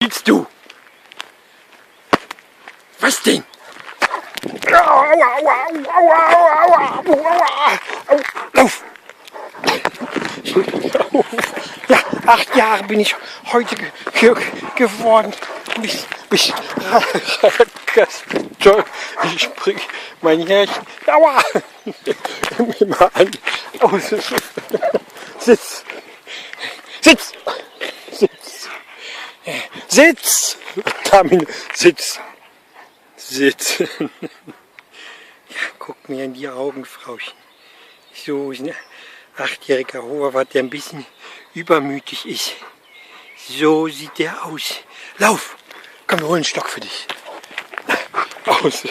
Willst du? Was denn? Lauf! Ja, 8 Jahre bin ich heute geworden. Toll, ich spring mein Härchen. Aua! Immer an. Aus. Sitz! Sitz! Sitz! Sitz! Damin, sitz! Sitz! Ja, guck mir in die Augen, Frauchen. So ist ein 8-jähriger Hoverwart, der ein bisschen übermütig ist. So sieht der aus. Lauf! Komm, wir holen einen Stock für dich. Aus!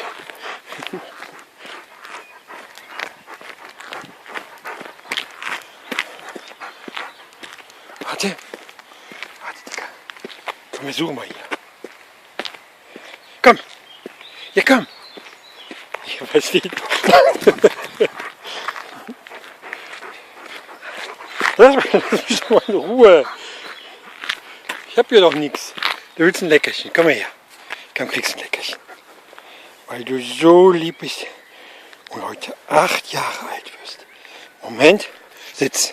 Warte! Warte, Digga. Komm, wir suchen mal hier. Komm! Ja, komm! Ja, was steht? Lass mich doch mal in Ruhe. Ich hab hier doch nichts. Du willst ein Leckerchen. Komm mal her. Komm, kriegst ein Leckerchen. Weil du so lieb bist und heute 8 Jahre alt wirst. Moment. Sitz.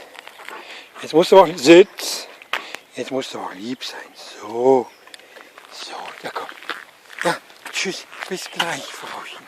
Jetzt musst du auch Sitz. Jetzt musst du auch lieb sein. So. So. Ja, komm. Ja, tschüss. Bis gleich, Frauchen.